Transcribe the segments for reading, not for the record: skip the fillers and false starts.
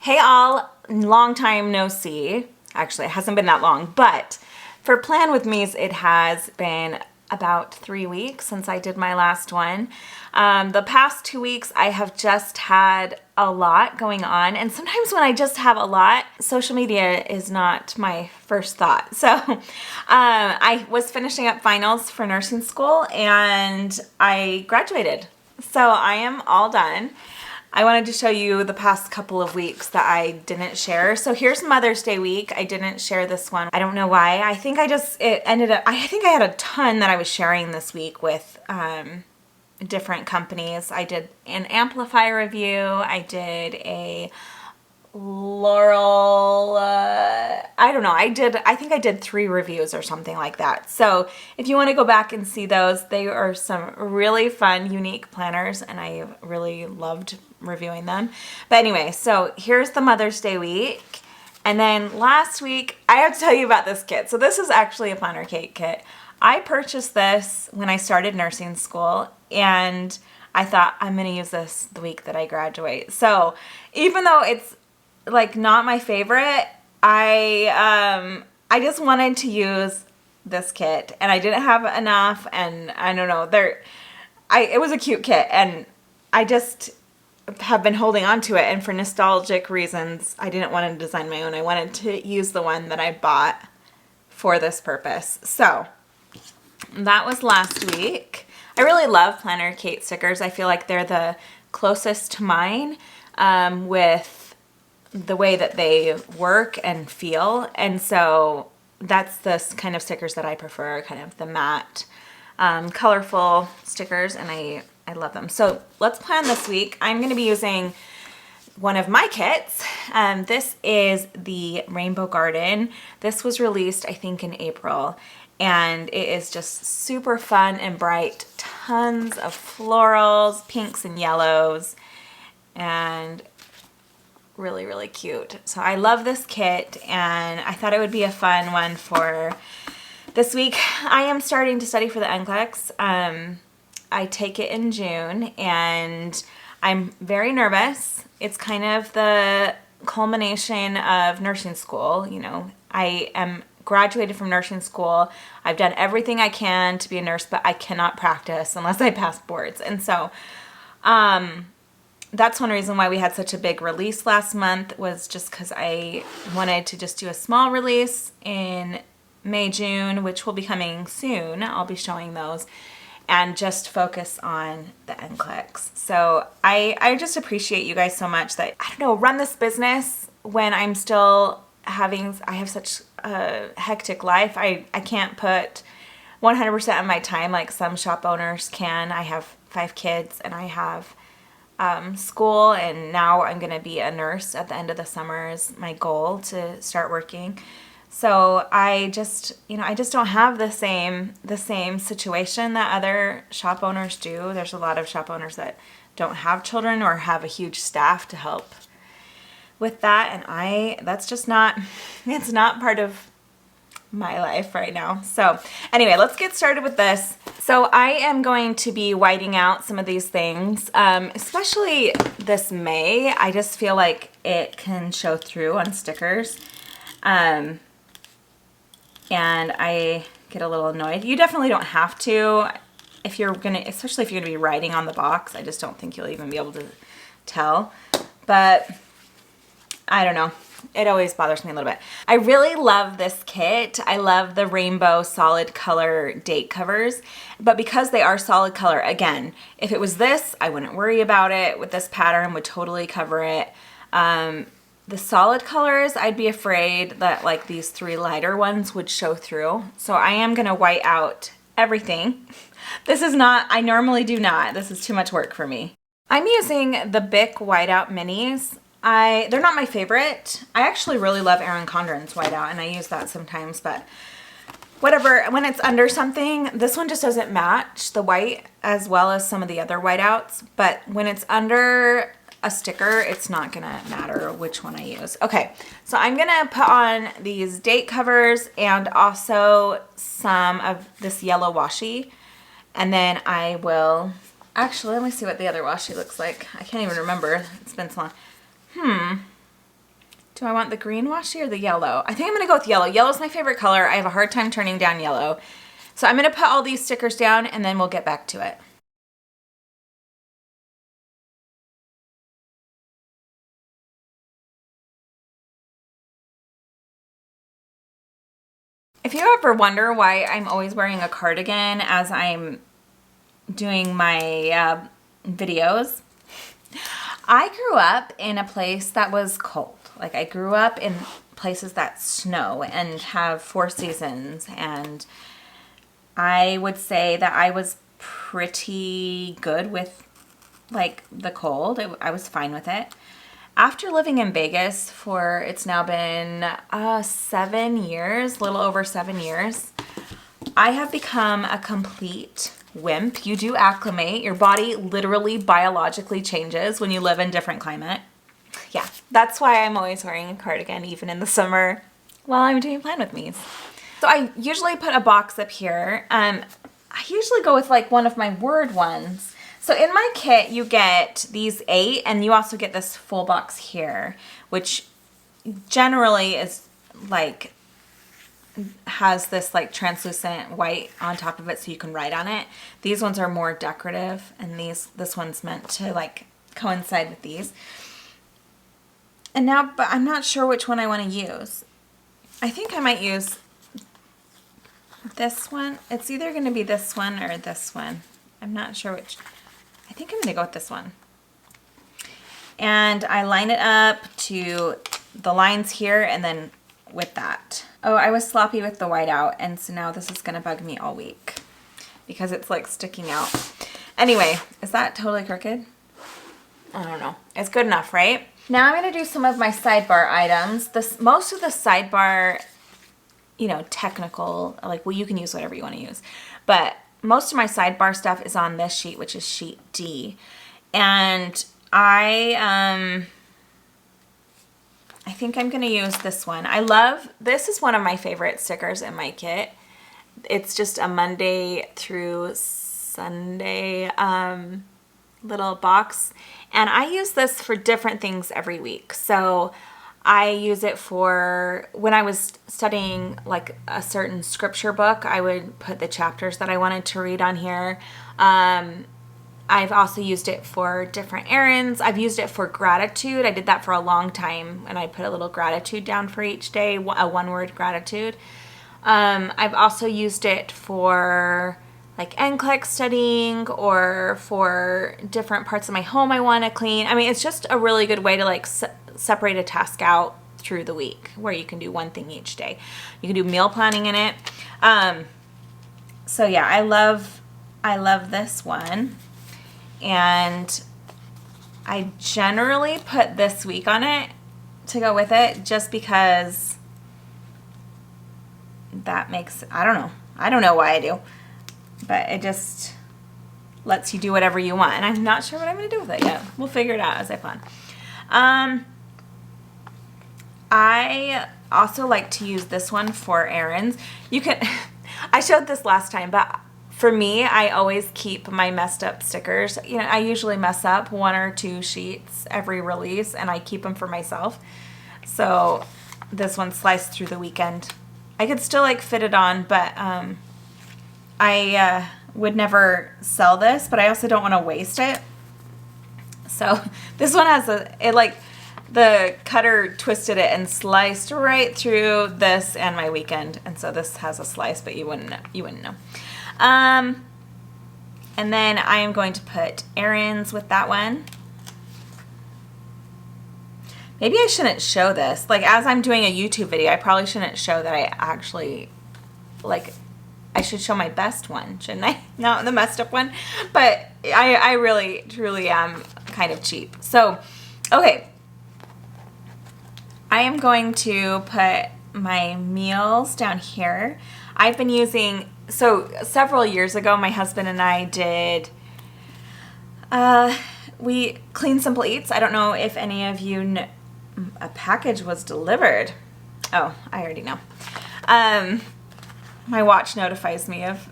Hey all, long time no see. Actually, it hasn't been that long, but for Plan With Me's, it has been about 3 weeks since I did my last one. The past 2 weeks, I have just had a lot going on, and sometimes when I just have a lot, social media is not my first thought. So I was finishing up finals for nursing school, and I graduated. So I am all done. I wanted to show you the past couple of weeks that I didn't share. So here's Mother's Day week. I didn't share this one. I don't know why. I think I had a ton that I was sharing this week with different companies. I did an Amplify review. I did a Laurel, I don't know. I think I did 3 reviews or something like that. So if you want to go back and see those, they are some really fun, unique planners, and I really loved reviewing them. But anyway, so here's the Mother's Day week. And then last week, I have to tell you about this kit. So this is actually a planner cake kit. I purchased this when I started nursing school, and I thought I'm going to use this the week that I graduate. So even though it's like not my favorite, I just wanted to use this kit, and I didn't have enough, and I don't know, it was a cute kit, and I just have been holding on to it, and for nostalgic reasons, I didn't want to design my own. I wanted to use the one that I bought for this purpose. So that was last week. I really love planner Kate stickers. I feel like they're the closest to mine with the way that they work and feel. And so that's the kind of stickers that I prefer, kind of the matte, colorful stickers, and I love them. So let's plan this week. I'm going to be using one of my kits. This is the Rainbow Garden. This was released, I think, in April, and it is just super fun and bright. Tons of florals, pinks and yellows, and really, really cute. So I love this kit, and I thought it would be a fun one for this week. I am starting to study for the NCLEX. I take it in June, and I'm very nervous. It's kind of the culmination of nursing school. You know, I am graduated from nursing school. I've done everything I can to be a nurse, but I cannot practice unless I pass boards. And so that's one reason why we had such a big release last month, was just because I wanted to just do a small release in May, June, which will be coming soon. I'll be showing those, and just focus on the NCLEX. So I just appreciate you guys so much that, I don't know, run this business when I'm still I have such a hectic life. I can't put 100% of my time like some shop owners can. I have 5 kids, and I have school, and now I'm going to be a nurse at the end of the summer is my goal to start working. So I just don't have the same situation that other shop owners do. There's a lot of shop owners that don't have children or have a huge staff to help with that, and that's just not, it's not part of my life right now. So anyway, let's get started with this. So I am going to be whiting out some of these things, especially this May. I just feel like it can show through on stickers. And I get a little annoyed. You definitely don't have to, especially if you're gonna be writing on the box. I just don't think you'll even be able to tell, but I don't know. It always bothers me a little bit. I really love this kit. I love the rainbow solid color date covers, but because they are solid color, again, if it was this, I wouldn't worry about it. With this pattern, would totally cover it. The solid colors, I'd be afraid that like these 3 lighter ones would show through. So I am gonna white out everything. I normally do not. This is too much work for me. I'm using the Bic Whiteout Minis. They're not my favorite. I actually really love Erin Condren's whiteout, and I use that sometimes, but whatever. When it's under something, this one just doesn't match the white as well as some of the other whiteouts, but when it's under a sticker, it's not gonna matter which one I use. Okay, so I'm gonna put on these date covers and also some of this yellow washi, and then I will, actually, let me see what the other washi looks like. I can't even remember. It's been so long. Do I want the green washi or the yellow? I think I'm gonna go with yellow. Yellow's my favorite color. I have a hard time turning down yellow. So I'm gonna put all these stickers down and then we'll get back to it. If you ever wonder why I'm always wearing a cardigan as I'm doing my videos, I grew up in a place that was cold. Like I grew up in places that snow and have 4 seasons, and I would say that I was pretty good with like the cold. I was fine with it. After living in Vegas for, it's now been 7 years, a little over 7 years, I have become a complete wimp. You do acclimate. Your body literally biologically changes when you live in different climate. Yeah, that's why I'm always wearing a cardigan even in the summer while I'm doing Plan With Me's. So I usually put a box up here. I usually go with like one of my word ones. So in my kit, you get these 8, and you also get this full box here, which generally is like, has this like translucent white on top of it so you can write on it. These ones are more decorative, and this one's meant to like coincide with these. And now, but I'm not sure which one I want to use. I think I might use this one. It's either going to be this one or this one. I'm not sure which. I think I'm going to go with this one. And I line it up to the lines here and then with that. Oh, I was sloppy with the whiteout, and so now this is going to bug me all week because it's like sticking out. Anyway, is that totally crooked? I don't know. It's good enough, right? Now I'm going to do some of my sidebar items. Most of the sidebar, you know, technical, like, well, you can use whatever you want to use, but most of my sidebar stuff is on this sheet, which is sheet D. And I think I'm going to use this one. This is one of my favorite stickers in my kit. It's just a Monday through Sunday little box. And I use this for different things every week. So I use it for when I was studying like a certain scripture book, I would put the chapters that I wanted to read on here. I've also used it for different errands. I've used it for gratitude. I did that for a long time, and I put a little gratitude down for each day, a 1-word gratitude. I've also used it for like NCLEX studying or for different parts of my home I want to clean. I mean, it's just a really good way to like separate a task out through the week where you can do one thing each day. You can do meal planning in it. So yeah, I love this one. And I generally put this week on it to go with it just because that makes, I don't know why I do, but it just lets you do whatever you want. And I'm not sure what I'm going to do with it yet. We'll figure it out as I plan. I also like to use this one for errands. You can, I showed this last time, but for me, I always keep my messed up stickers. You know, I usually mess up 1 or 2 sheets every release, and I keep them for myself. So this one sliced through the weekend. I could still like fit it on, but I would never sell this, but I also don't want to waste it. So this one has the cutter twisted it and sliced right through this and my weekend. And so this has a slice, but you wouldn't know. And then I am going to put errands with that one. Maybe I shouldn't show this. Like, as I'm doing a YouTube video, I probably shouldn't show that I actually, like, I should show my best one, shouldn't I? Not the messed up one. But I really, truly am kind of cheap. So, okay. I am going to put my meals down here. I've been using, so several years ago, my husband and I did, we cleaned Simple Eats. I don't know if any of you know, a package was delivered. Oh, I already know. My watch notifies me of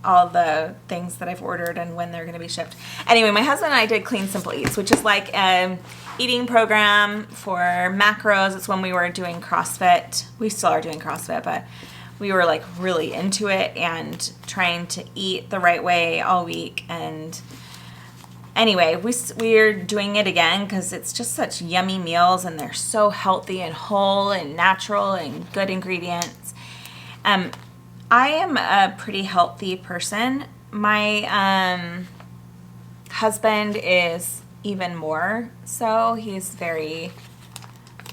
all the things that I've ordered and when they're going to be shipped. Anyway, my husband and I did Clean Simple Eats, which is like an eating program for macros. It's when we were doing CrossFit. We still are doing CrossFit, but we were like really into it and trying to eat the right way all week. And anyway, we're doing it again because it's just such yummy meals and they're so healthy and whole and natural and good ingredients. I am a pretty healthy person. My husband is even more so. He's very...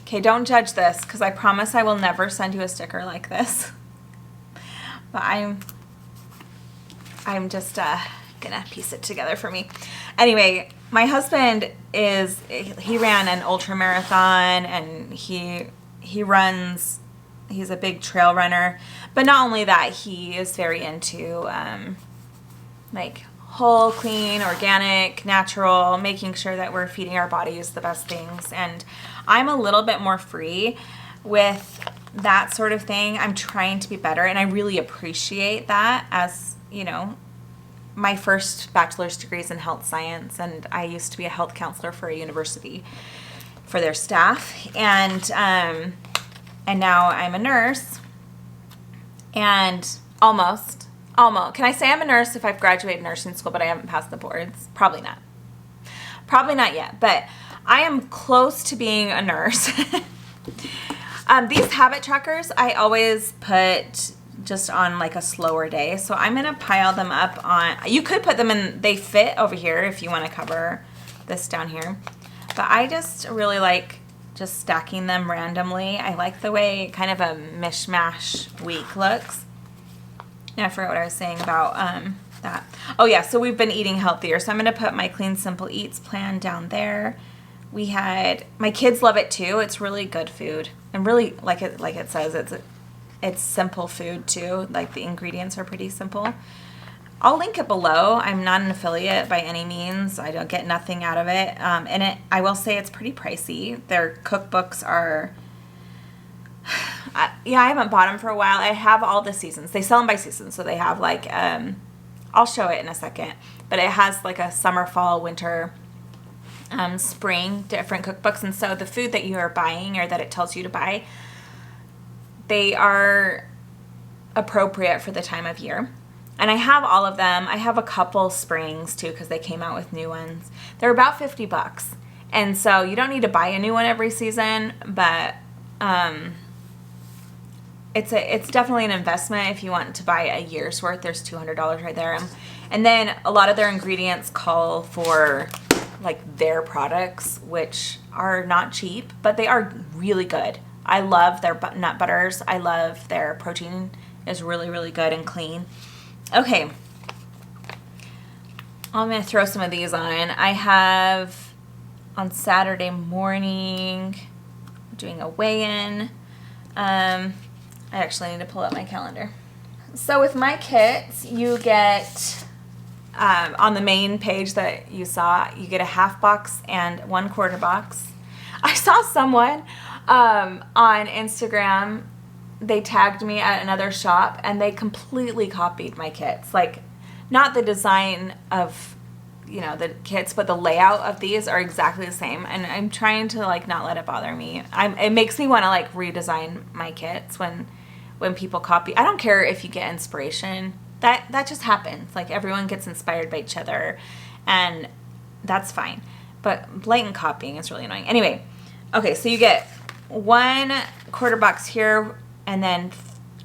Okay, don't judge this because I promise I will never send you a sticker like this. But I'm just gonna piece it together for me. Anyway, my husband he ran an ultra marathon and he's a big trail runner. But not only that, he is very into like whole, clean, organic, natural, making sure that we're feeding our bodies the best things. And I'm a little bit more free with that sort of thing. I'm trying to be better, and I really appreciate that. As you know, my first bachelor's degree is in health science, and I used to be a health counselor for a university for their staff, and now I'm a nurse, and almost. Can I say I'm a nurse if I've graduated nursing school, but I haven't passed the boards? Probably not. Probably not yet, but I am close to being a nurse. These habit trackers, I always put just on like a slower day. So I'm going to pile them up on, you could put them in, they fit over here if you want to cover this down here. But I just really like just stacking them randomly. I like the way kind of a mishmash week looks. Now I forgot what I was saying about that. Oh yeah, so we've been eating healthier. So I'm going to put my Clean Simple Eats plan down there. My kids love it too. It's really good food. And really, like it says, it's simple food too. Like the ingredients are pretty simple. I'll link it below. I'm not an affiliate by any means. I don't get nothing out of it. And I will say it's pretty pricey. Their cookbooks are, yeah, I haven't bought them for a while. I have all the seasons. They sell them by season. So they have like, I'll show it in a second. But it has like a summer, fall, winter, spring, different cookbooks. And so the food that you are buying or that it tells you to buy, they are appropriate for the time of year. And I have all of them. I have a couple springs too because they came out with new ones. They're about $50. And so you don't need to buy a new one every season, but it's definitely an investment if you want to buy a year's worth. There's $200 right there. And then a lot of their ingredients call for like their products, which are not cheap, but they are really good. I love their nut butters. I love their protein is really, really good and clean. Okay, I'm going to throw some of these on. I have on Saturday morning doing a weigh-in. I actually need to pull up my calendar. So with my kits, you get, on the main page that you saw, you get a half box and 1/4 box. I saw someone on Instagram, they tagged me at another shop and they completely copied my kits. Like, not the design of, you know, the kits, but the layout of these are exactly the same. And I'm trying to like not let it bother me. It makes me want to like redesign my kits when people copy. I don't care if you get inspiration. That just happens. Like, everyone gets inspired by each other and that's fine. But blatant copying is really annoying. Anyway, okay, so you get 1/4 box here, and then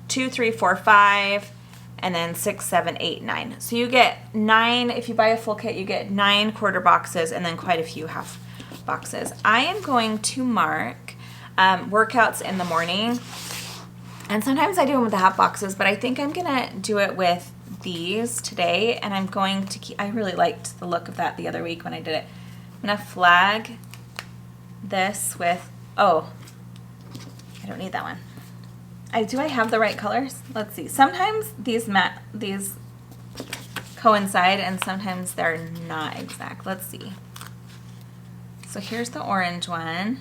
2, 3, 4, 5, and then 6, 7, 8, 9. So you get 9. If you buy a full kit, you get 9 quarter boxes and then quite a few half boxes. I am going to mark workouts in the morning, and sometimes I do them with the half boxes, but I think I'm gonna do it with these today, and I'm going to I really liked the look of that the other week when I did it. I'm gonna flag this with, oh, I don't need that one. Do I have the right colors? Let's see. Sometimes these coincide and sometimes they're not exact. Let's see. So here's the orange one.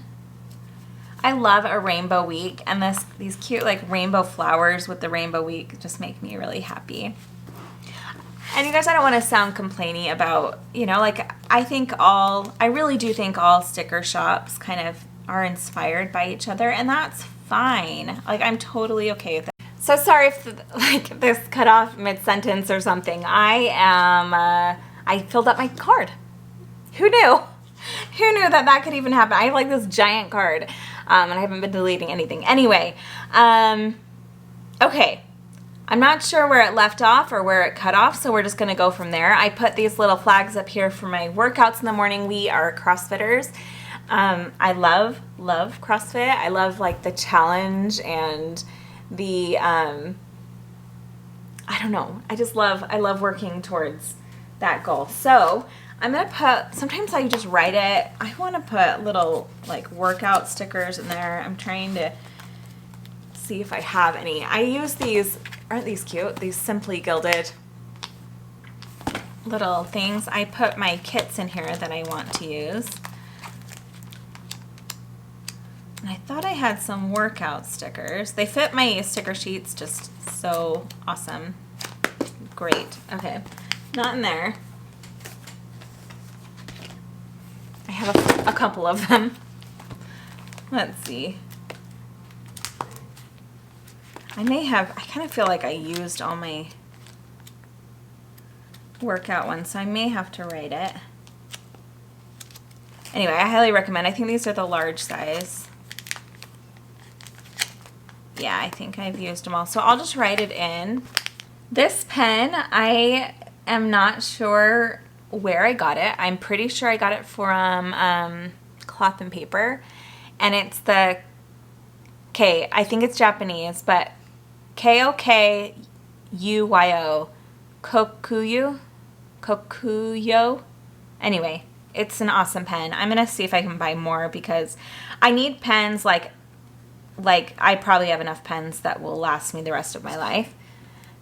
I love a rainbow week, and these cute like rainbow flowers with the rainbow week just make me really happy. And you guys, I don't want to sound complainy about, you know, like I really do think all sticker shops kind of are inspired by each other, and that's fine. Like, I'm totally okay with it. So sorry if like this cut off mid-sentence or something. I filled up my card. Who knew? Who knew that that could even happen? I have like this giant card, and I haven't been deleting anything. Anyway, okay. I'm not sure where it left off or where it cut off, so we're just going to go from there. I put these little flags up here for my workouts in the morning. We are CrossFitters. I love CrossFit. I love like the challenge and the, I don't know. I love working towards that goal. So I'm going to put, sometimes I just write it. I want to put little like workout stickers in there. I'm trying to see if I have any. I use these, aren't these cute? These Simply Gilded little things. I put my kits in here that I want to use. And I thought I had some workout stickers. They fit my sticker sheets just so awesome. Great. Okay. Not in there. I have a couple of them. Let's see. I kind of feel like I used all my workout ones, so I may have to write it. Anyway, I highly recommend. I think these are the large size. Yeah, I think I've used them all. So I'll just write it in. This pen, I am not sure where I got it. I'm pretty sure I got it from Cloth and Paper. And it's the, I think it's Japanese, but Kokuyo, Kokuyo. Anyway, it's an awesome pen. I'm going to see if I can buy more because I need pens like I probably have enough pens that will last me the rest of my life.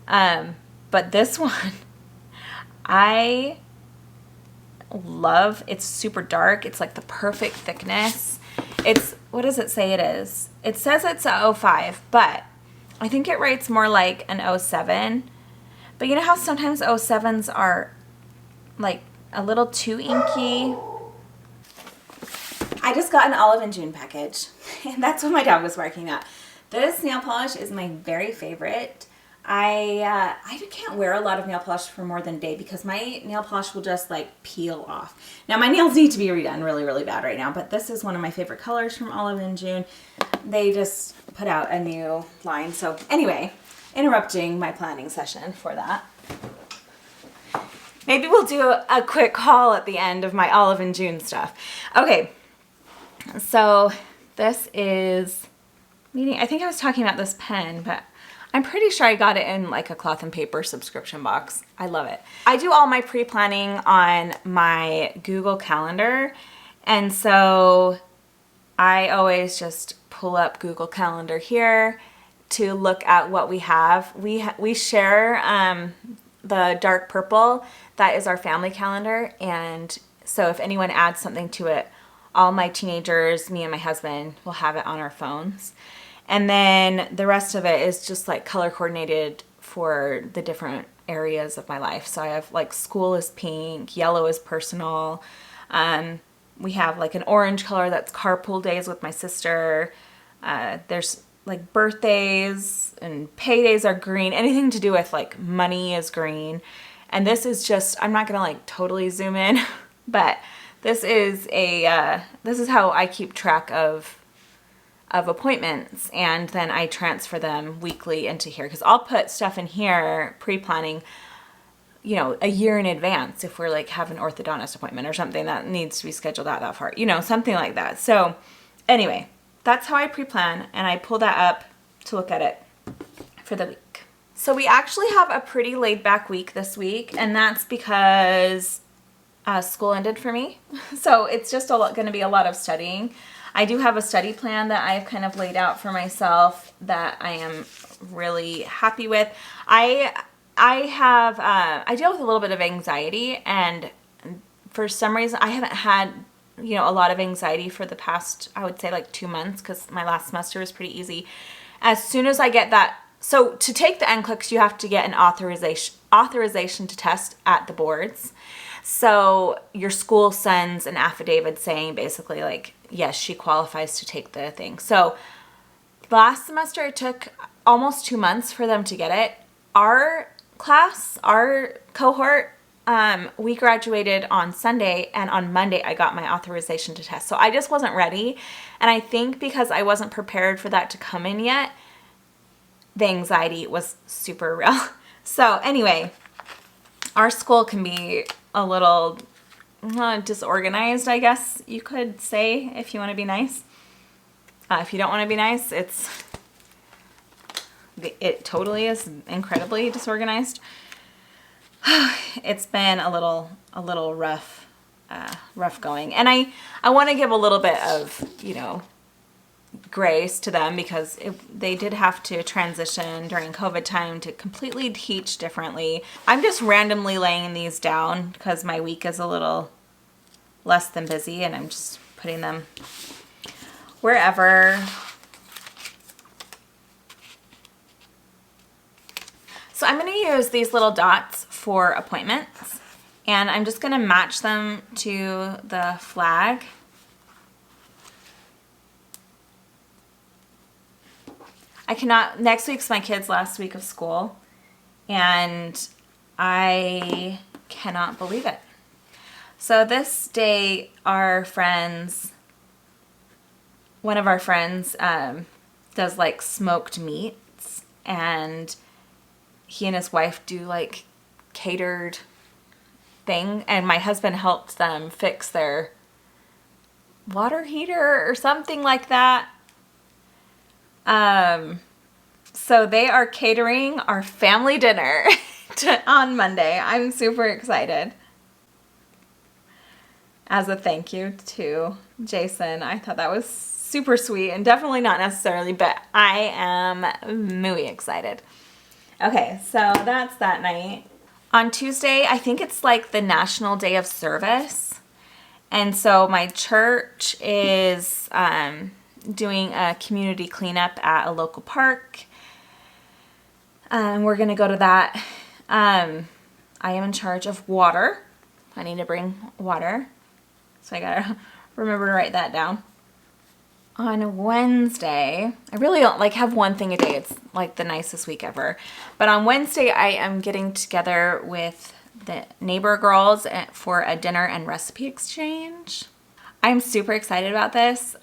But this one, I love. It's super dark. It's like the perfect thickness. What does it say it is? It says it's a 05, but I think it writes more like an 07. But you know how sometimes 07s are like a little too inky? I just got an Olive and June package, and that's what my dog was barking at. This nail polish is my very favorite. I can't wear a lot of nail polish for more than a day because my nail polish will just like peel off. Now my nails need to be redone really, really bad right now, but this is one of my favorite colors from Olive and June. They just put out a new line. So anyway, interrupting my planning session for that. Maybe we'll do a quick haul at the end of my Olive and June stuff. Okay, so this is meaning. I think I was talking about this pen, but I'm pretty sure I got it in like a Cloth and Paper subscription box. I love it. I do all my pre-planning on my Google Calendar, and so I always just pull up Google Calendar here to look at what we have. We share the dark purple. That is our family calendar, and so if anyone adds something to it, all my teenagers, me and my husband, will have it on our phones. And then the rest of it is just like color coordinated for the different areas of my life. So I have like school is pink, yellow is personal. We have like an orange color that's carpool days with my sister. There's like birthdays and paydays are green. Anything to do with like money is green. And this is just, I'm not gonna like totally zoom in, but this is this is how I keep track of appointments, and then I transfer them weekly into here because I'll put stuff in here pre-planning, you know, a year in advance if we're like have an orthodontist appointment or something that needs to be scheduled out that far, you know, something like that. So anyway, that's how I pre-plan, and I pull that up to look at it for the week. So we actually have a pretty laid back week this week, and that's because school ended for me. So it's just going to be a lot of studying. I do have a study plan that I've kind of laid out for myself that I am really happy with. I deal with a little bit of anxiety, and for some reason I haven't had, you know, a lot of anxiety for the past, I would say like 2 months, because my last semester was pretty easy. As soon as I get that, so to take the NCLEX, you have to get an authorization to test at the boards. So your school sends an affidavit saying basically like, yes, she qualifies to take the thing. So last semester it took almost 2 months for them to get it. Our class, our cohort, we graduated on Sunday, and on Monday I got my authorization to test. So I just wasn't ready. And I think because I wasn't prepared for that to come in yet, the anxiety was super real. So anyway, our school can be a little disorganized, I guess you could say, if you want to be nice. If you don't want to be nice, it totally is incredibly disorganized. It's been a little rough going, and I want to give a little bit of, grace to them, because they did have to transition during COVID time to completely teach differently. I'm just randomly laying these down because my week is a little less than busy, and I'm just putting them wherever. So I'm going to use these little dots for appointments, and I'm just going to match them to the flag. Next week's my kids' last week of school, and I cannot believe it. So this day, one of our friends does like smoked meats, and he and his wife do like catered thing, and my husband helped them fix their water heater or something like that. So they are catering our family dinner on Monday. I'm super excited. As a thank you to Jason. I thought that was super sweet, and definitely not necessarily, but I am muy excited. Okay, so that's that night. On Tuesday, I think it's like the National Day of Service. And so my church is doing a community cleanup at a local park. We're going to go to that. I am in charge of water. I need to bring water. So I got to remember to write that down. On Wednesday, I really don't have one thing a day. It's like the nicest week ever. But on Wednesday, I am getting together with the neighbor girls for a dinner and recipe exchange. I'm super excited about this.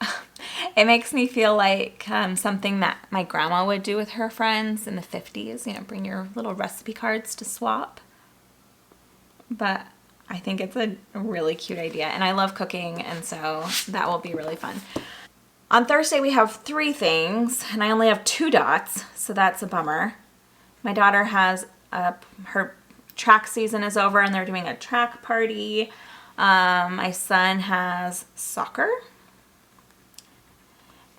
It makes me feel like something that my grandma would do with her friends in the 50s, bring your little recipe cards to swap. But I think it's a really cute idea, and I love cooking, and so that will be really fun. On Thursday, we have 3 things, and I only have 2 dots, so that's a bummer. My daughter has her track season is over, and they're doing a track party. My son has soccer.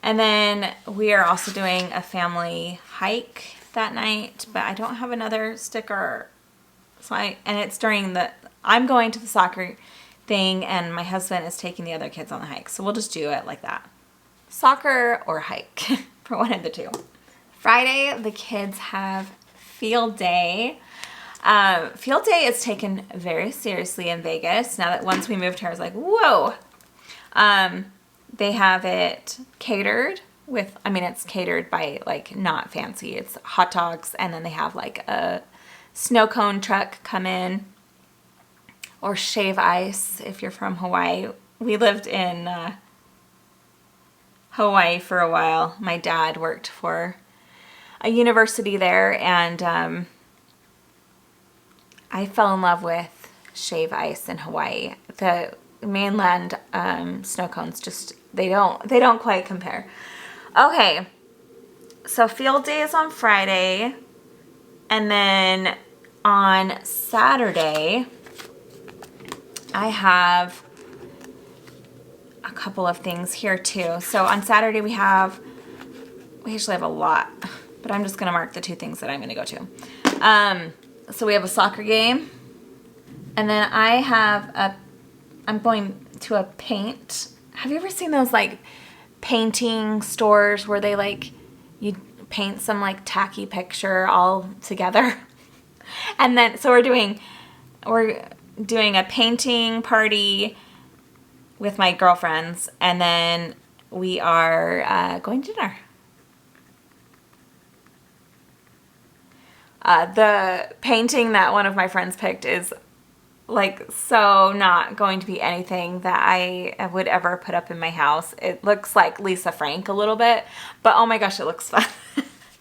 And then we are also doing a family hike that night, but I don't have another sticker. I'm going to the soccer thing, and my husband is taking the other kids on the hike. So we'll just do it like that. Soccer or hike for one of the two. Friday, the kids have field day. Field day is taken very seriously in Vegas. Now that once we moved here, I was like, whoa. They have it catered with, it's catered by not fancy. It's hot dogs, and then they have a snow cone truck come in, or shave ice if you're from Hawaii. We lived in Hawaii for a while. My dad worked for a university there, and I fell in love with shave ice in Hawaii. The mainland snow cones they don't quite compare. Okay, so field day is on Friday, and then on Saturday I have a couple of things here too. So on Saturday we actually have a lot, but I'm just gonna mark the 2 things that I'm gonna go to. So we have a soccer game, and then I'm going to a paint. Have you ever seen those painting stores where they you paint some tacky picture all together? And then, so we're doing a painting party with my girlfriends, and then we are going to dinner. The painting that one of my friends picked is like so not going to be anything that I would ever put up in my house. It looks like Lisa Frank a little bit, but oh my gosh, it looks fun.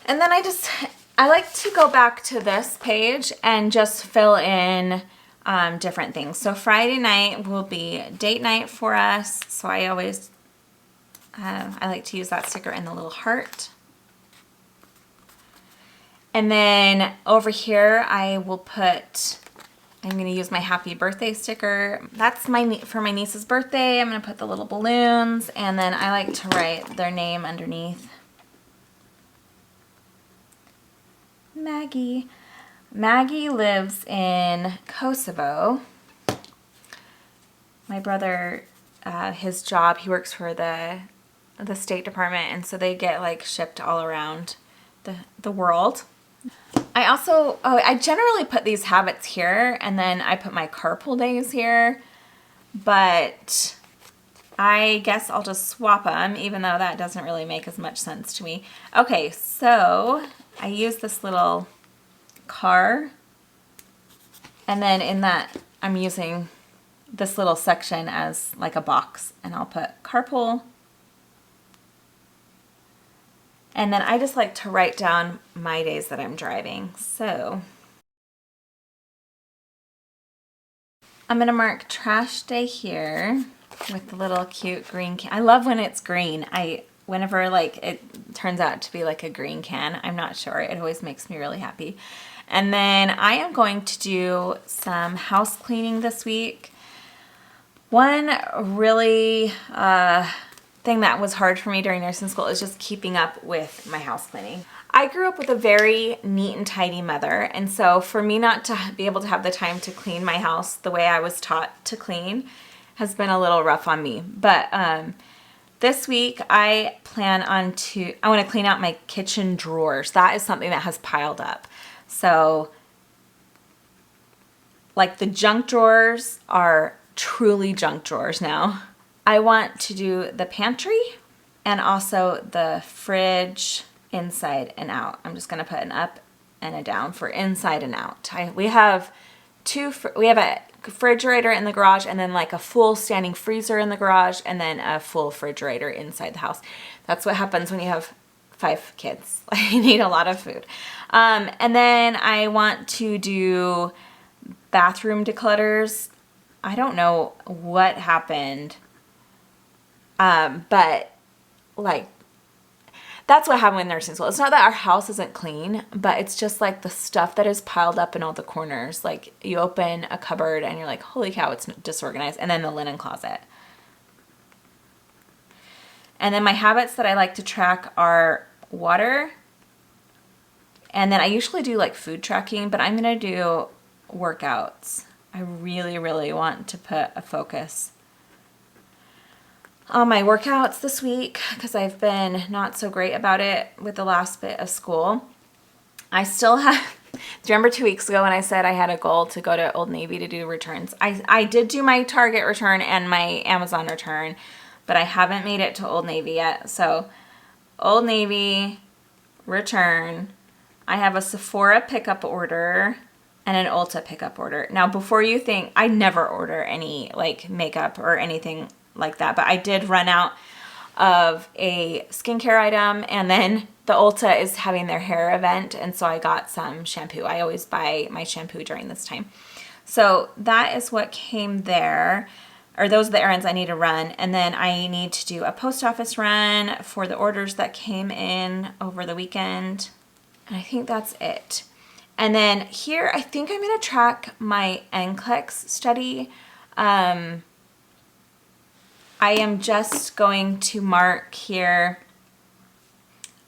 And then I like to go back to this page and just fill in different things. So Friday night will be date night for us. So I always, I like to use that sticker in the little heart. And then over here, I will put, I'm going to use my happy birthday sticker. That's for my niece's birthday. I'm going to put the little balloons, and then I like to write their name underneath. Maggie. Maggie lives in Kosovo. My brother, his job, he works for the State Department, and so they get like shipped all around the world. I also, I generally put these habits here, and then I put my carpool days here, but I guess I'll just swap them, even though that doesn't really make as much sense to me. Okay, so I use this little car, and then in that, I'm using this little section as like a box, and I'll put carpool. And then I just like to write down my days that I'm driving. So I'm gonna mark trash day here with the little cute green can. I love when it's green. Whenever like it turns out to be like a green can, I'm not sure. It always makes me really happy. And then I am going to do some house cleaning this week. One really thing that was hard for me during nursing school is just keeping up with my house cleaning. I grew up with a very neat and tidy mother, and so for me not to be able to have the time to clean my house the way I was taught to clean has been a little rough on me. But this week I want to clean out my kitchen drawers. That is something that has piled up. So like the junk drawers are truly junk drawers now. I want to do the pantry and also the fridge inside and out. I'm just going to put an up and a down for inside and out. We have a refrigerator in the garage, and then like a full standing freezer in the garage, and then a full refrigerator inside the house. That's what happens when you have 5 kids. You need a lot of food. And then I want to do bathroom declutters. I don't know what happened. But like, that's what happened with nursing school. It's not that our house isn't clean, but it's just like the stuff that is piled up in all the corners. Like you open a cupboard and you're like, holy cow, it's disorganized. And then the linen closet. And then my habits that I like to track are water. And then I usually do like food tracking, but I'm going to do workouts. I really, really want to put a focus on my workouts this week because I've been not so great about it with the last bit of school. I still have, do you remember 2 weeks ago when I said I had a goal to go to Old Navy to do returns? I did do my Target return and my Amazon return, but I haven't made it to Old Navy yet. So Old Navy return, I have a Sephora pickup order and an Ulta pickup order. Now before you think, I never order any like makeup or anything like that, but I did run out of a skincare item, and then the Ulta is having their hair event, and so I got some shampoo. I always buy my shampoo during this time. So that is what came there, or those are the errands I need to run, and then I need to do a post office run for the orders that came in over the weekend, and I think that's it. And then here, I think I'm going to track my NCLEX study. I am just going to mark here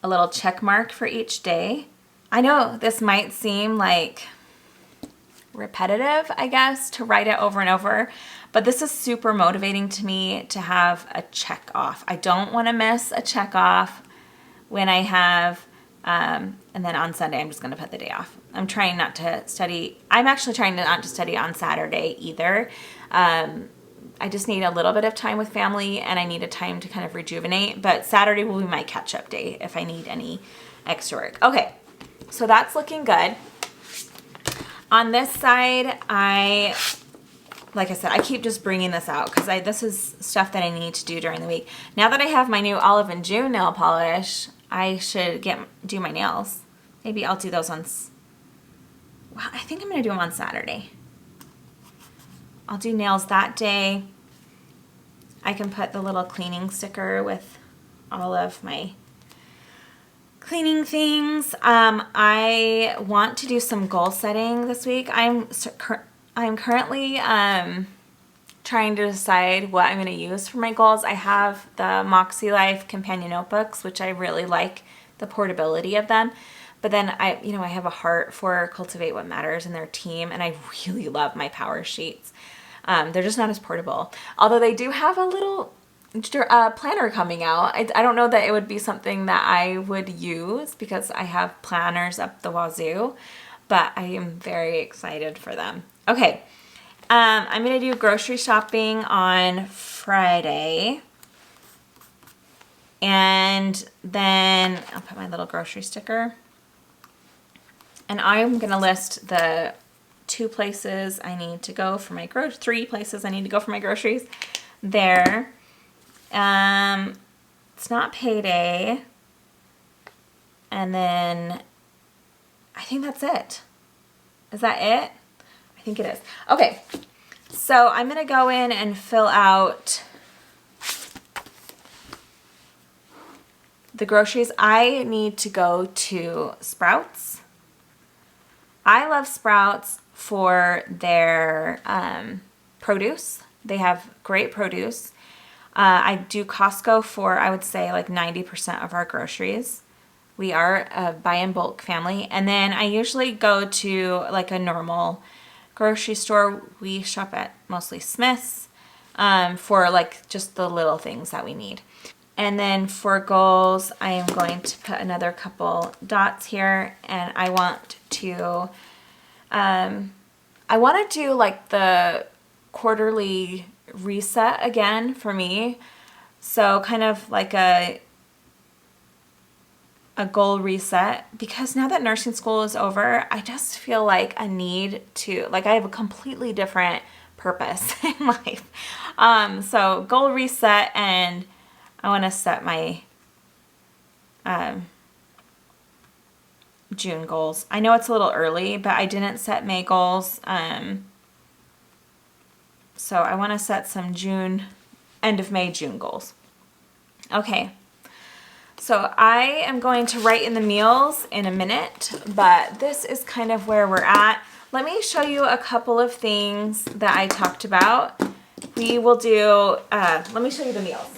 a little check mark for each day. I know this might seem like repetitive, I guess, to write it over and over, but this is super motivating to me to have a check off. I don't want to miss a check off when I have And then on Sunday, I'm just going to put the day off. I'm trying not to study. I'm actually trying not to study on Saturday either. I just need a little bit of time with family, and I need a time to kind of rejuvenate. But Saturday will be my catch-up day if I need any extra work. Okay, so that's looking good. On this side, like I said, I keep just bringing this out because this is stuff that I need to do during the week. Now that I have my new Olive and June nail polish, I should do my nails. Maybe I'll do those on, well, I think I'm going to do them on Saturday. I'll do nails that day. I can put the little cleaning sticker with all of my cleaning things. I want to do some goal setting this week. I'm currently trying to decide what I'm going to use for my goals. I have the MakseLife companion notebooks, which I really like the portability of them. But then I have a heart for Cultivate What Matters and their team, and I really love my power sheets. They're just not as portable. Although they do have a little planner coming out. I don't know that it would be something that I would use because I have planners up the wazoo, but I am very excited for them. Okay. I'm going to do grocery shopping on Friday. And then I'll put my little grocery sticker. And I'm going to list the 2 places I need to go for my 3 places I need to go for my groceries there. It's not payday. And then I think that's it. Is that it? I think it is. Okay, so I'm going to go in and fill out the groceries. I need to go to Sprouts. I love Sprouts for their produce. They have great produce. I do Costco for, I would say, like 90% of our groceries. We are a buy in bulk family. And then I usually go to like a normal grocery store. We shop at mostly Smith's for like just the little things that we need. And then for goals, I am going to put another couple dots here, and I want to do like the quarterly reset again for me. So kind of like a goal reset, because now that nursing school is over, I just feel like I need to, like I have a completely different purpose in life. So goal reset, and I want to set my June goals. I know it's a little early, but I didn't set May goals. So I want to set some end of May, June goals. Okay. So I am going to write in the meals in a minute, but this is kind of where we're at. Let me show you a couple of things that I talked about. We will do, let me show you the meals.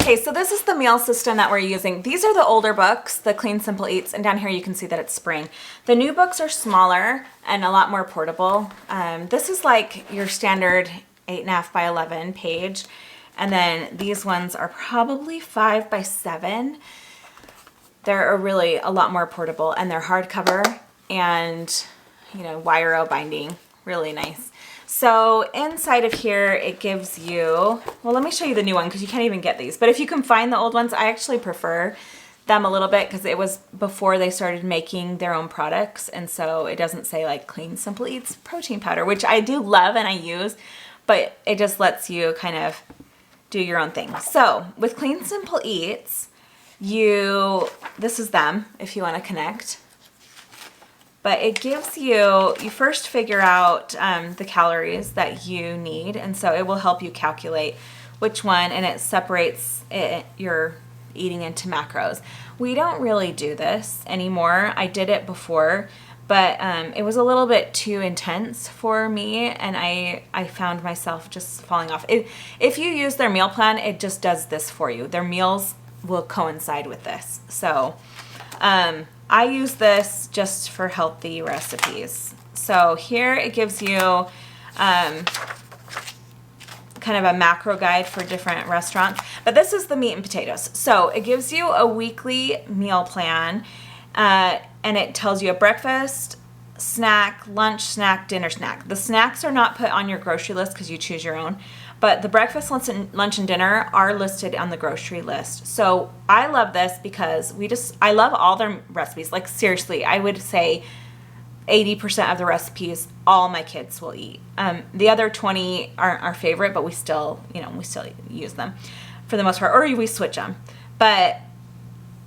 Okay, so this is the meal system that we're using. These are the older books, the Clean Simple Eats, and down here you can see that it's spring. The new books are smaller and a lot more portable. This is like your standard 8.5 by 11 page. And then these ones are probably 5 by 7. They're really a lot more portable, and they're hardcover and, wire binding, really nice. So inside of here, it gives you, well, let me show you the new one because you can't even get these. But if you can find the old ones, I actually prefer them a little bit because it was before they started making their own products. And so it doesn't say like Clean Simple Eats protein powder, which I do love and I use, but it just lets you kind of do your own thing. So with Clean Simple Eats, this is them if you want to connect. But it gives you first figure out the calories that you need. And so it will help you calculate which one, and it separates your eating into macros. We don't really do this anymore. I did it before, but it was a little bit too intense for me, and I found myself just falling off. If you use their meal plan, it just does this for you. Their meals will coincide with this. So I use this just for healthy recipes. So here it gives you kind of a macro guide for different restaurants. But this is the meat and potatoes. So it gives you a weekly meal plan. And it tells you a breakfast, snack, lunch snack, dinner snack. The snacks are not put on your grocery list because you choose your own, but the breakfast, lunch, and dinner are listed on the grocery list. So I love this because I love all their recipes. Like seriously, I would say 80% of the recipes all my kids will eat. The other 20 aren't our favorite, but we still use them for the most part, or we switch them. But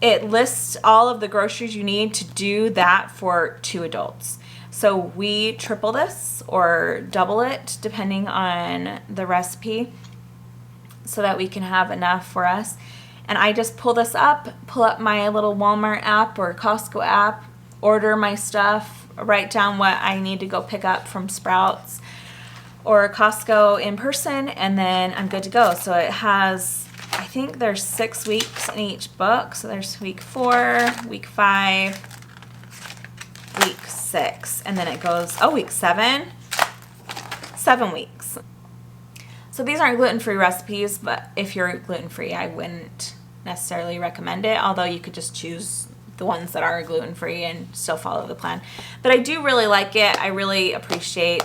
it lists all of the groceries you need to do that for 2 adults. So we triple this or double it depending on the recipe so that we can have enough for us. And I just pull up my little Walmart app or Costco app, order my stuff, write down what I need to go pick up from Sprouts or Costco in person, and then I'm good to go. So it has, I think there's 6 weeks in each book. So there's week 4, week 5, week 6, and then it goes, week 7, 7 weeks. So these aren't gluten-free recipes, but if you're gluten-free, I wouldn't necessarily recommend it, although you could just choose the ones that are gluten-free and still follow the plan. But I do really like it. I really appreciate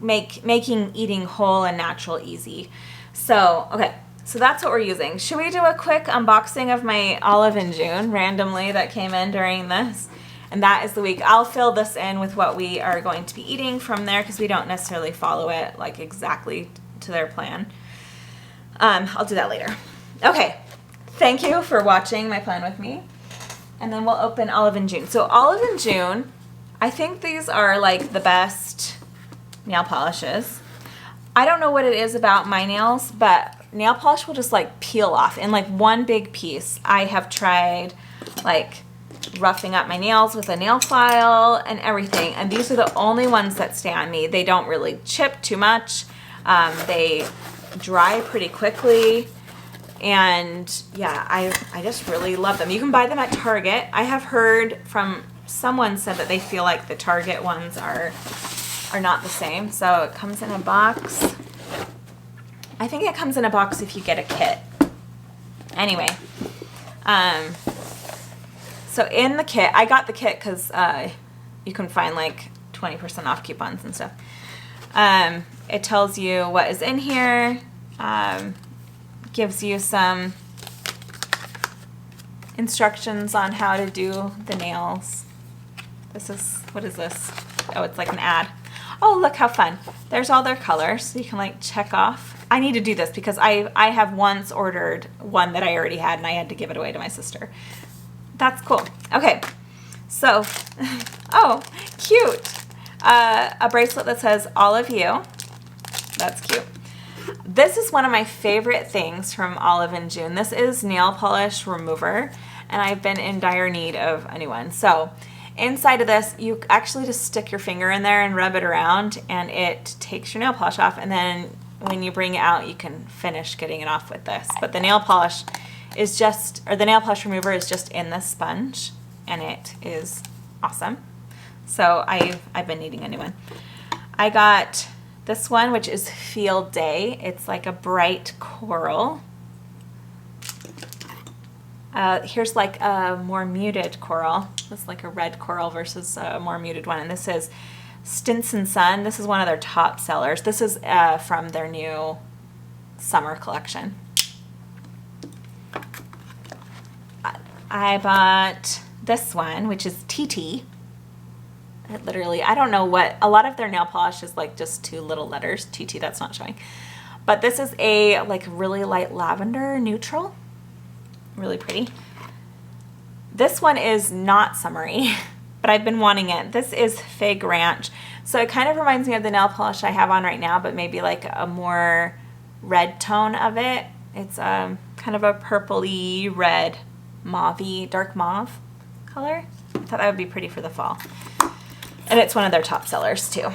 making eating whole and natural easy. So, okay. So that's what we're using. Should we do a quick unboxing of my olive in June randomly that came in during this? And that is the week. I'll fill this in with what we are going to be eating from there because we don't necessarily follow it like exactly to their plan. I'll do that later. Okay. Thank you for watching my plan with me. And then we'll open Olive in June. So Olive in June, I think these are like the best nail polishes. I don't know what it is about my nails, but nail polish will just like peel off in like one big piece. I have tried like roughing up my nails with a nail file and everything, and these are the only ones that stay on me. They don't really chip too much. They dry pretty quickly, and yeah, I just really love them. You can buy them at Target. I have heard from someone said that they feel like the Target ones are not the same. So it comes in a box. I think it comes in a box if you get a kit. Anyway, so in the kit, I got the kit because you can find like 20% off coupons and stuff. It tells you what is in here, gives you some instructions on how to do the nails. What is this? Oh, it's like an ad. Oh, look how fun. There's all their colors, so you can like check off. I need to do this because I have once ordered one that I already had and I had to give it away to my sister. That's cool. Okay, so, oh, cute. A bracelet that says all of you. That's cute. This is one of my favorite things from Olive in June. This is nail polish remover, and I've been in dire need of a new one. So inside of this, you actually just stick your finger in there and rub it around, and it takes your nail polish off, and then when you bring it out, you can finish getting it off with this. But the nail polish is just, or the nail polish remover is just in this sponge, and it is awesome. So I've been needing a new one. I got this one, which is Field Day. It's like a bright coral. Here's like a more muted coral. This is like a red coral versus a more muted one. And this is Stinson Sun. This is one of their top sellers. This is from their new summer collection. I bought this one, which is TT. Literally, I don't know what, a lot of their nail polish is like just 2 little letters, TT, that's not showing. But this is a like really light lavender neutral, really pretty. This one is not summery, but I've been wanting it. This is Fig Ranch. So it kind of reminds me of the nail polish I have on right now, but maybe like a more red tone of it. It's kind of a purpley red, mauve-y, dark mauve color. I thought that would be pretty for the fall. And it's one of their top sellers too.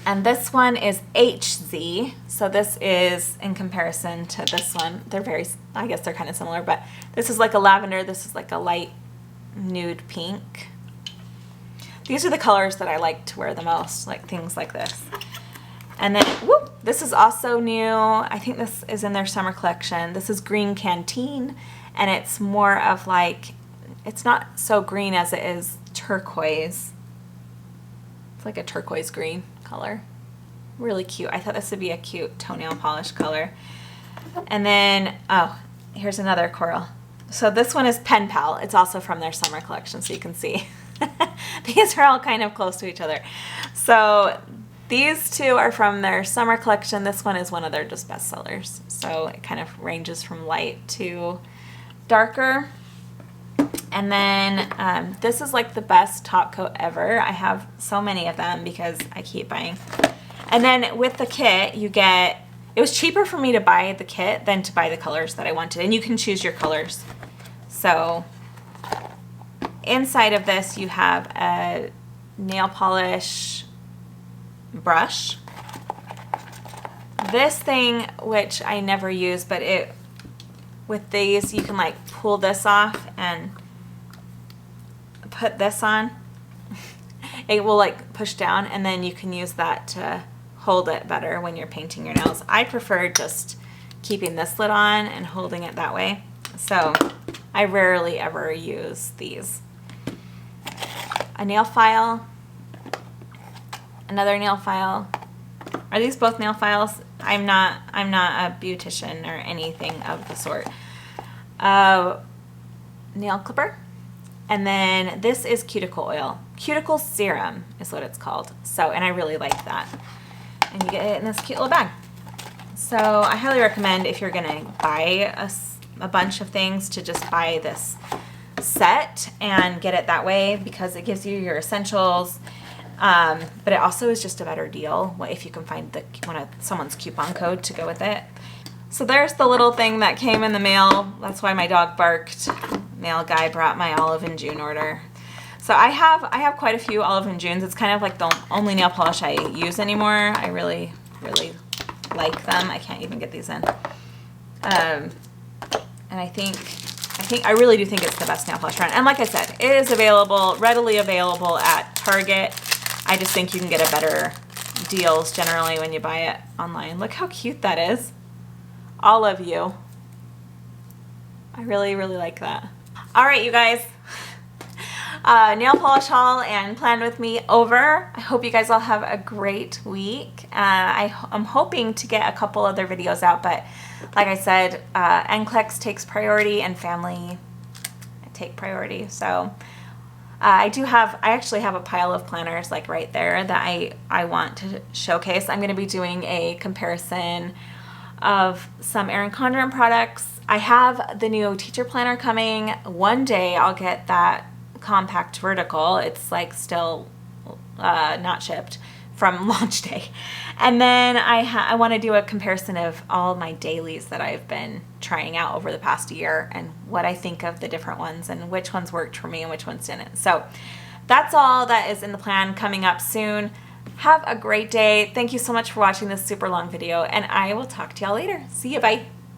And this one is HZ. So this is in comparison to this one. They're very, I guess they're kind of similar, but this is like a lavender. This is like a light nude pink. These are the colors that I like to wear the most, like things like this. And then, whoop, this is also new. I think this is in their summer collection. This is Green Canteen, and it's more of like, it's not so green as it is turquoise. It's like a turquoise green color. Really cute. I thought this would be a cute toenail polish color. And then, oh, here's another coral. So this one is Pen Pal. It's also from their summer collection, so you can see. These are all kind of close to each other. So these two are from their summer collection. This one is one of their just bestsellers. So it kind of ranges from light to darker. And then this is like the best top coat ever. I have so many of them because I keep buying. And then with the kit, you get, it was cheaper for me to buy the kit than to buy the colors that I wanted. And you can choose your colors. So inside of this, you have a nail polish brush. This thing, which I never use, but with these, you can like pull this off and put this on. It will like push down, and then you can use that to hold it better when you're painting your nails. I prefer just keeping this lid on and holding it that way. So I rarely ever use these. A nail file, another nail file. Are these both nail files? I'm not a beautician or anything of the sort. Nail clipper. And then this is cuticle oil. Cuticle serum is what it's called. So, and I really like that. And you get it in this cute little bag. So I highly recommend, if you're gonna buy a bunch of things, to just buy this set and get it that way, because it gives you your essentials. But it also is just a better deal if you can find someone's coupon code to go with it. So there's the little thing that came in the mail. That's why my dog barked. Mail guy brought my Olive and June order. So I have quite a few Olive and Junes. It's kind of like the only nail polish I use anymore. I really, really like them. I can't even get these in. And I really do think it's the best nail polish around. And like I said, it is readily available at Target. I just think you can get a better deals generally when you buy it online. Look how cute that is. All of you. I really, really like that. All right, you guys. Nail polish haul and plan with me over. I hope you guys all have a great week. I'm hoping to get a couple other videos out, but like I said, NCLEX takes priority and family take priority. So I actually have a pile of planners like right there that I want to showcase. I'm going to be doing a comparison of some Erin Condren products. I have the new teacher planner coming. One day I'll get that compact vertical. It's like still not shipped from launch day. And then I want to do a comparison of all my dailies that I've been trying out over the past year and what I think of the different ones and which ones worked for me and which ones didn't. So that's all that is in the plan coming up soon. Have a great day. Thank you so much for watching this super long video, and I will talk to y'all later. See you. Bye.